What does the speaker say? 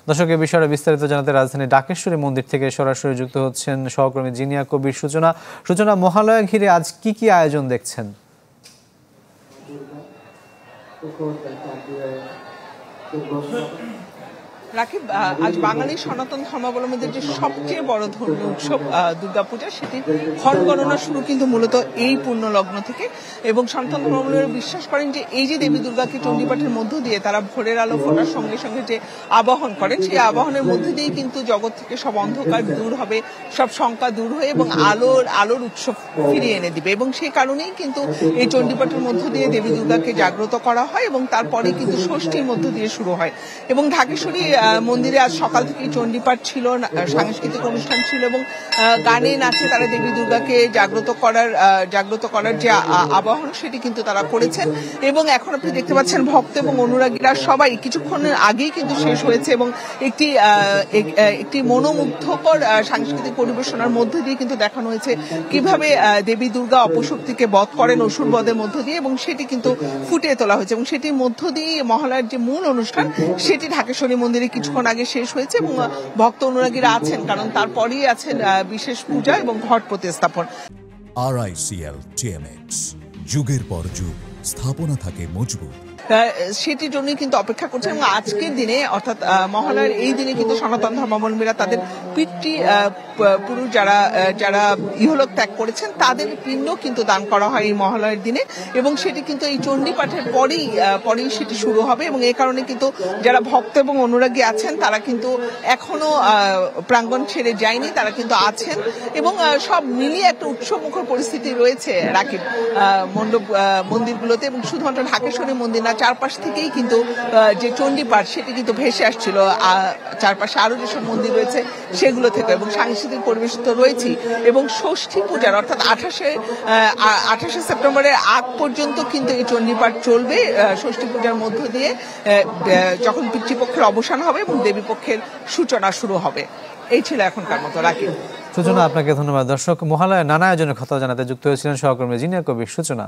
দর্শক, এই বিষয়ে বিস্তারিত জানাতে রাজধানী ডাকেশ্বরী মন্দির থেকে সরাসরি যুক্ত হচ্ছেন সহকর্মী জিনিয়া কবির সূচনা। মহালয়া ঘিরে আজ কি আয়োজন দেখছেন? রাকিব, আজ বাঙালি সনাতন ধর্মাবলম্বীদের যে সবচেয়ে বড় ধর্মীয় উৎসব দুর্গাপূজা, সেটি ক্ষণ গণনা শুরু কিন্তু মূলত এই পুণ্যলগ্ন থেকে। এবং সনাতন ধর্মাবলম্বীরা বিশ্বাস করেন যে এই যে দেবী দুর্গাকে চণ্ডীপাঠের মধ্য দিয়ে তারা ভোরের আলো ফোটার সঙ্গে সঙ্গে যে আবাহন করেন, সেই আবাহনের মধ্যে দিয়েই কিন্তু জগৎ থেকে সব অন্ধকার দূর হবে, সব শঙ্কা দূর হয়ে এবং আলোর উৎসব ফিরিয়ে এনে দিবে। এবং সেই কারণেই কিন্তু এই চণ্ডীপাঠের মধ্য দিয়ে দেবী দুর্গাকে জাগ্রত করা হয় এবং তারপরে কিন্তু ষষ্ঠীর মধ্য দিয়ে শুরু হয়। এবং ঢাকেশ্বরী মন্দিরে আজ সকাল থেকেই চণ্ডীপাঠ ছিল, সাংস্কৃতিক অনুষ্ঠান ছিল এবং গানে নাচে তারা দেবী দুর্গাকে জাগ্রত করার যে আবাহন, সেটি কিন্তু তারা করেছেন। এবং এখন আপনি দেখতে পাচ্ছেন ভক্ত এবং অনুরাগীরা সবাই কিছুক্ষণের আগেই কিন্তু শেষ হয়েছে এবং একটি মনোমুগ্ধকর সাংস্কৃতিক পরিবেশনার মধ্যে দিয়ে কিন্তু দেখানো হয়েছে কিভাবে দেবী দুর্গা অপশক্তিকে বধ করেন অসুর বধের মধ্য দিয়ে, এবং সেটি কিন্তু ফুটিয়ে তোলা হয়েছে। এবং সেটির মধ্য দিয়ে মহালয়ার যে মূল অনুষ্ঠান, সেটি ঢাকেশ্বরী মন্দিরে কিছুক্ষণ আগে শেষ হয়েছে এবং ভক্ত অনুরাগীরা আছেন, কারণ তারপরেই আছেন বিশেষ পূজা এবং ঘট প্রতিস্থাপন। RICL TMX, যুগের পর যুগ স্থাপনা থাকে মজবুত। সেটির জন্যই কিন্তু অপেক্ষা করছেন। এবং আজকের দিনে অর্থাৎ মহালয়ার এই দিনে কিন্তু সনাতন ধর্মাবলম্বীরা তাদের পিতৃপুরুষ যারা ইহলোক ত্যাগ করেছেন তাদের পিণ্ড কিন্তু দান করা হয় এই মহালয়ার দিনে। এবং সেটি কিন্তু এই চণ্ডী পাঠের পরেই সেটি শুরু হবে। এবং এই কারণে কিন্তু যারা ভক্ত এবং অনুরাগী আছেন তারা কিন্তু এখনো প্রাঙ্গণ ছেড়ে যায়নি, তারা কিন্তু আছেন। এবং সব মিলিয়ে একটা উৎসবমুখর পরিস্থিতি রয়েছে রাকিব মন্দিরগুলোতে। এবং শুধুমাত্র ঢাকেশ্বরী মন্দির না, চারপাশ থেকেই কিন্তু যে চণ্ডীপাঠ সেটি কিন্তু ভেসে আসছিল চারপাশে আরো যেসব মন্দির রয়েছে সেগুলো থেকে। এবং সাংস্কৃতিক পরিবেশ তো রয়েছে। এবং ষষ্ঠী পূজার অর্থাৎ 28শে সেপ্টেম্বরের আগ পর্যন্ত কিন্তু এই চণ্ডীপাঠ চলবে। ষষ্ঠী পূজার মধ্য দিয়ে যখন পিতৃপক্ষের অবসান হবে এবং দেবীপক্ষের সূচনা শুরু হবে। এই ছিল এখনকার মতো রাকিব। সূচনা, আপনাকে ধন্যবাদ। দর্শক, মহালয়া নানা আয়োজনের কথা জানাতে যুক্ত হয়েছিলেন সহকর্মী জিনিয়া কবির সূচনা।